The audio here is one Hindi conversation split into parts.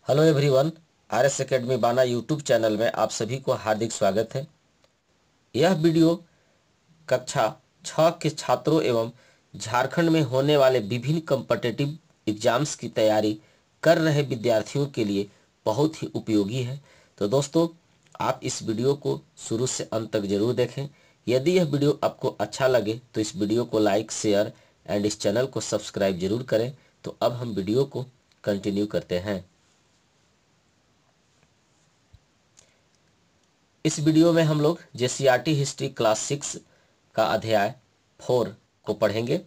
Hello everyone. R S academy बाना यूट्यूब चैनल में आप सभी को हार्दिक स्वागत है। यह वीडियो कक्षा 6 के छात्रों एवं झारखंड में होने वाले विभिन्न कॉम्पिटिटिव एग्जाम्स की तैयारी कर रहे विद्यार्थियों के लिए बहुत ही उपयोगी है। तो दोस्तों, आप इस वीडियो को शुरू से अंत तक जरूर देखें। यदि यह वीडियो आपको अच्छा लगे तो इस वीडियो को लाइक, शेयर एंड इस चैनल को सब्सक्राइब जरूर करें। तो अब हम वीडियो को कंटिन्यू करते हैं। इस वीडियो में हम लोग जेसीईआरटी हिस्ट्री क्लास 6 का अध्याय 4 को पढ़ेंगे।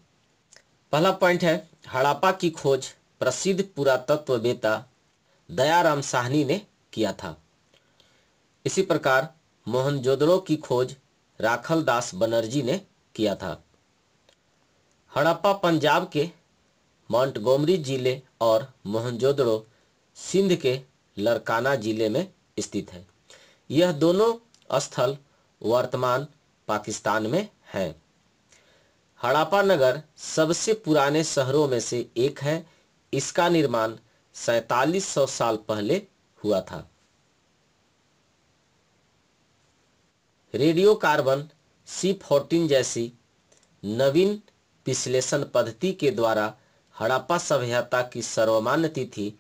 पहला पॉइंट है, हड़प्पा की खोज प्रसिद्ध पुरातत्ववेत्ता दयाराम साहनी ने किया था। इसी प्रकार मोहनजोदड़ो की खोज राखल दास बनर्जी ने किया था। हड़प्पा पंजाब के मोंटगोमरी जिले और मोहनजोदड़ो सिंध के लरकाना जिले में स्थित है। यह दोनों स्थल वर्तमान पाकिस्तान में हैं। हड़प्पा नगर सबसे पुराने शहरों में से एक है। इसका निर्माण 4700 साल पहले हुआ था। रेडियो कार्बन C14 जैसी नवीन विश्लेषण पद्धति के द्वारा हड़प्पा सभ्यता की सर्वमान्य तिथि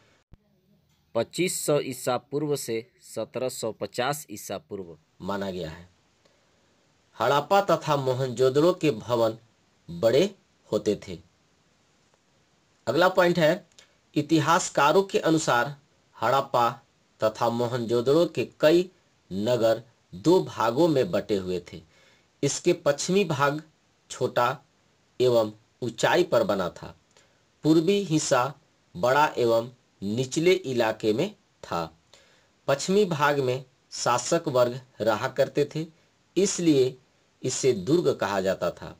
2500 ईसा पूर्व से 1750 ईसा पूर्व माना गया है। हड़प्पा तथा मोहनजोदड़ो के भवन बड़े होते थे। अगला पॉइंट है, इतिहासकारों के अनुसार हड़प्पा तथा मोहनजोदड़ो के कई नगर दो भागों में बटे हुए थे। इसके पश्चिमी भाग छोटा एवं ऊंचाई पर बना था। पूर्वी हिस्सा बड़ा एवं निचले इलाके में था। पश्चिमी भाग में शासक वर्ग रहा करते थे, इसलिए इसे दुर्ग कहा जाता था।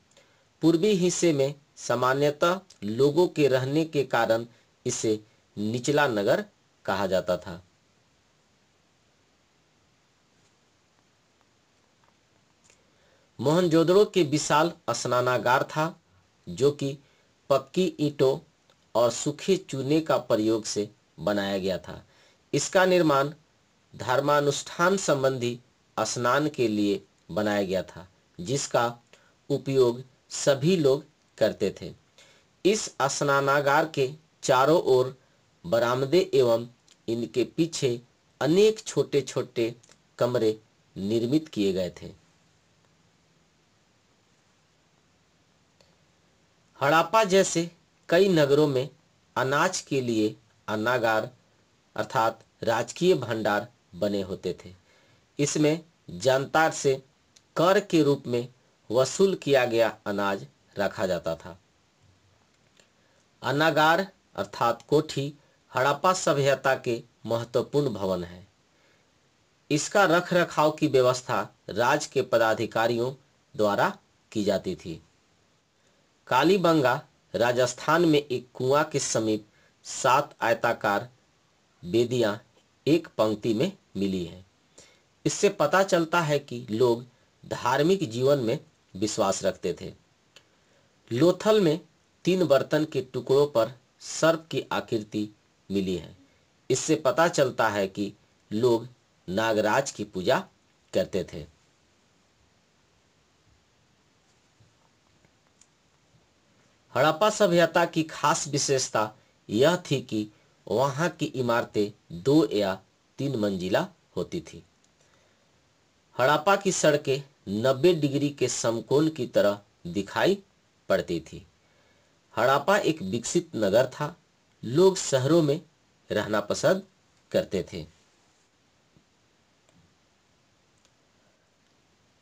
पूर्वी हिस्से में सामान्यतः लोगों के रहने के कारण इसे निचला नगर कहा जाता था। मोहनजोदड़ो के विशाल स्नानागार था, जो कि पक्की ईंटों और सूखे चूने का प्रयोग से बनाया गया था। इसका निर्माण धर्मानुष्ठान संबंधी स्नान के लिए बनाया गया था, जिसका उपयोग सभी लोग करते थे। इस स्नानागार के चारों ओर बरामदे एवं इनके पीछे अनेक छोटे छोटे कमरे निर्मित किए गए थे। हड़प्पा जैसे कई नगरों में अनाज के लिए अन्नागार अर्थात राजकीय भंडार बने होते थे। इसमें जनता से कर के रूप में वसूल किया गया अनाज रखा जाता था। अन्नागार अर्थात कोठी हड़प्पा सभ्यता के महत्वपूर्ण भवन है। इसका रख रखाव की व्यवस्था राज्य के पदाधिकारियों द्वारा की जाती थी। कालीबंगा राजस्थान में एक कुआं के समीप 7 आयताकार वेदियां एक पंक्ति में मिली हैं। इससे पता चलता है कि लोग धार्मिक जीवन में विश्वास रखते थे। लोथल में 3 बर्तन के टुकड़ों पर सर्प की आकृति मिली है। इससे पता चलता है कि लोग नागराज की पूजा करते थे। हड़प्पा सभ्यता की खास विशेषता यह थी कि वहां की इमारतें 2 या 3 मंजिला होती थी। हड़प्पा की सड़कें 90 डिग्री के समकोण की तरह दिखाई पड़ती थी। हड़प्पा एक विकसित नगर था। लोग शहरों में रहना पसंद करते थे।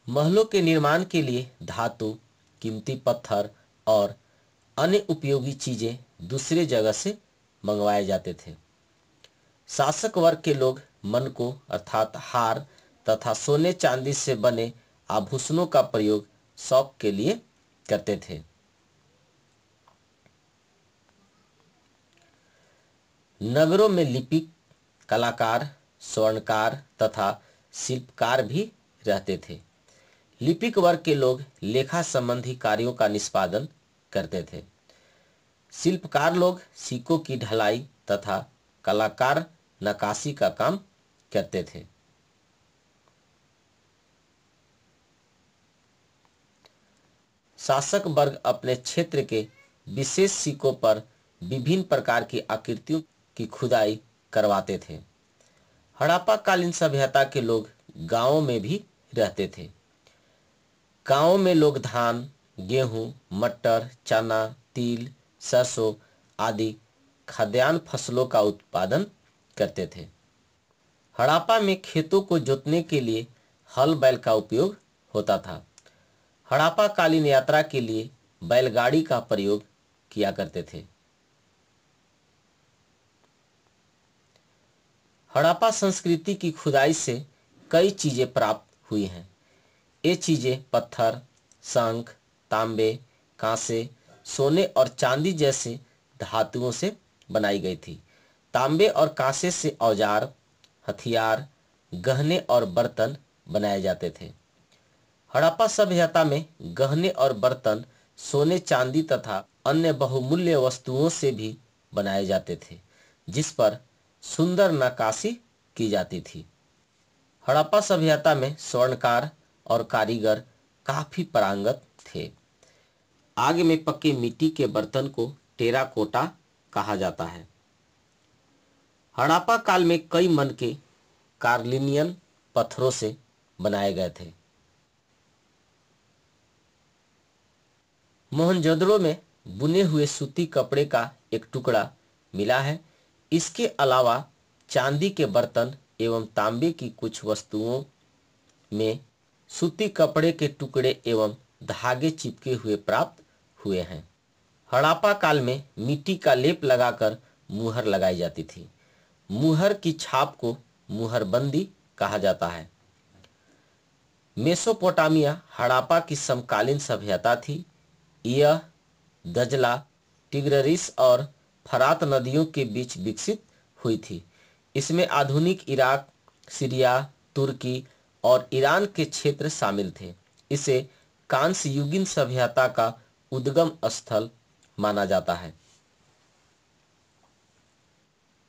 महलों के निर्माण के लिए धातु, कीमती पत्थर और अन्य उपयोगी चीजें दूसरे जगह से मंगवाए जाते थे। शासक वर्ग के लोग मन को अर्थात हार तथा सोने चांदी से बने आभूषणों का प्रयोग शौक के लिए करते थे। नगरों में लिपिक, कलाकार, स्वर्णकार तथा शिल्पकार भी रहते थे। लिपिक वर्ग के लोग लेखा संबंधी कार्यों का निष्पादन करते थे। शिल्पकार लोग सिक्कों की ढलाई तथा कलाकार नक्काशी का काम करते थे। शासक वर्ग अपने क्षेत्र के विशेष सिक्कों पर विभिन्न प्रकार की आकृतियों की खुदाई करवाते थे। हड़प्पा कालीन सभ्यता के लोग गांवों में भी रहते थे। गांवों में लोग धान, गेहूं, मटर, चना, तिल, सरसों आदि खाद्यान्न फसलों का उत्पादन करते थे। हड़प्पा में खेतों को जोतने के लिए हल बैल का उपयोग होता था। हड़प्पा कालीन यात्रा के लिए बैलगाड़ी का प्रयोग किया करते थे। हड़प्पा संस्कृति की खुदाई से कई चीजें प्राप्त हुई हैं। ये चीजें पत्थर, शंख, तांबे, कांसे, सोने और चांदी जैसे धातुओं से बनाई गई थी। तांबे और कांसे से औजार, हथियार, गहने और बर्तन बनाए जाते थे। हड़प्पा सभ्यता में गहने और बर्तन सोने, चांदी तथा अन्य बहुमूल्य वस्तुओं से भी बनाए जाते थे, जिस पर सुंदर नक्काशी की जाती थी। हड़प्पा सभ्यता में स्वर्णकार और कारीगर काफी पारंगत थे। आग में पके मिट्टी के बर्तन को टेराकोटा कहा जाता है। हड़प्पा काल में कई मन के कार्लिनियन पत्थरों से बनाए गए थे। मोहनजोदड़ो में बुने हुए सूती कपड़े का एक टुकड़ा मिला है। इसके अलावा चांदी के बर्तन एवं तांबे की कुछ वस्तुओं में सूती कपड़े के टुकड़े एवं धागे चिपके हुए प्राप्त हुए हैं। हड़प्पा काल में मिट्टी का लेप लगाकर मुहर लगाई जाती थी। मुहर की छाप को मुहरबंदी कहा जाता है। मेसोपोटामिया हड़प्पा की समकालीन सभ्यता थी। यह दजला, टिग्रिस और फरात नदियों के बीच विकसित हुई थी। इसमें आधुनिक इराक, सीरिया, तुर्की और ईरान के क्षेत्र शामिल थे। इसे कांस्य युगीन सभ्यता का उद्गम स्थल माना जाता है।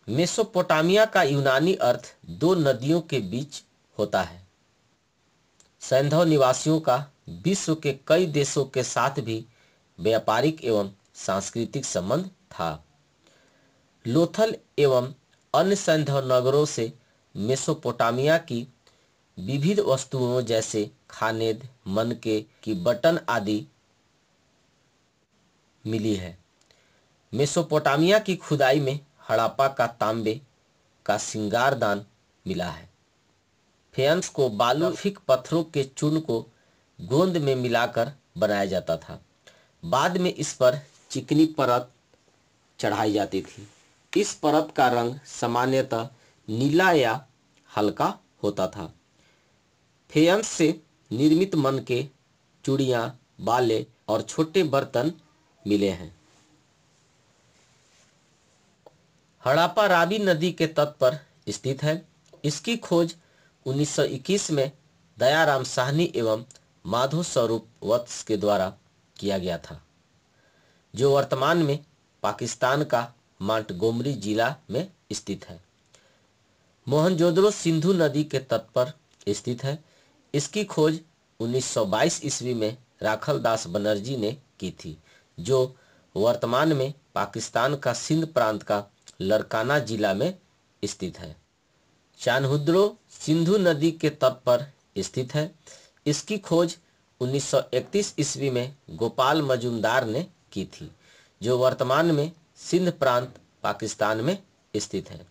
मेसोपोटामिया का यूनानी अर्थ दो नदियों के बीच होता है। सैंधव निवासियों का विश्व के कई देशों के साथ भी व्यापारिक एवं सांस्कृतिक संबंध था। लोथल एवं अन्य सैंधव नगरों से मेसोपोटामिया की विविध वस्तुओं जैसे खानेद, मनके की बटन आदि मिली है। मेसोपोटामिया की खुदाई में हड़प्पा का तांबे का सिंगारदान मिला है। फेयंस को बालूफिक पत्थरों के चूर्ण को गोंद में मिलाकर बनाया जाता था। बाद में इस पर चिकनी परत चढ़ाई जाती थी। इस परत का रंग सामान्यतः नीला या हल्का होता था। फेयंस से निर्मित मनके, चूड़ियां, बाले और छोटे बर्तन मिले हैं। हड़प्पा रावी नदी के तट पर स्थित है। इसकी खोज 1921 में दयाराम साहनी एवं माधव स्वरूप वत्स के द्वारा किया गया था, जो वर्तमान में पाकिस्तान का मांटगोमरी जिला में स्थित है। मोहनजोदड़ो सिंधु नदी के तट पर स्थित है। इसकी खोज 1922 ईस्वी में राखल दास बनर्जी ने की थी, जो वर्तमान में पाकिस्तान का सिंध प्रांत का लड़काना जिला में स्थित है। चान्हुद्रो सिंधु नदी के तट पर स्थित है। इसकी खोज 1931 ईस्वी में गोपाल मजूमदार ने की थी, जो वर्तमान में सिंध प्रांत पाकिस्तान में स्थित है।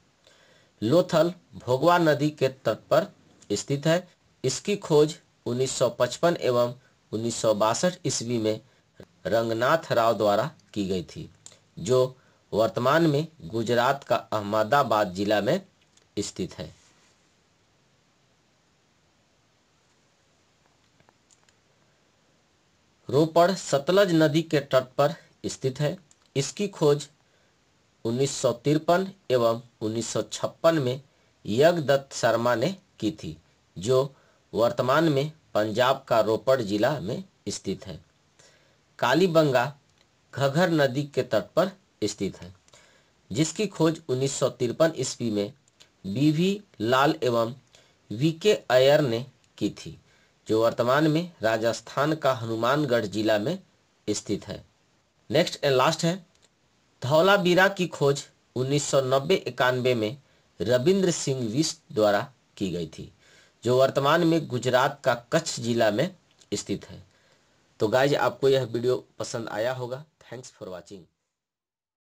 लोथल भोगवा नदी के तट पर स्थित है। इसकी खोज 1955 एवं 1962 ईस्वी में रंगनाथ राव द्वारा की गई थी, जो वर्तमान में गुजरात का अहमदाबाद जिला में स्थित है। रोपड़ सतलज नदी के तट पर स्थित है। इसकी खोज 1953 एवं 1956 में यज्ञदत्त शर्मा ने की थी, जो वर्तमान में पंजाब का रोपड़ जिला में स्थित है। कालीबंगा घग्गर नदी के तट पर स्थित है, जिसकी खोज 1953 ईस्वी में BV लाल एवं VK अय्यर ने की थी, जो वर्तमान में राजस्थान का हनुमानगढ़ जिला में स्थित है। नेक्स्ट एंड लास्ट है, धौलावीरा की खोज 1990-91 में रविंद्र सिंह बिष्ट द्वारा की गई थी, जो वर्तमान में गुजरात का कच्छ जिला में स्थित है। तो गाइज आपको यह वीडियो पसंद आया होगा। Thanks for watching.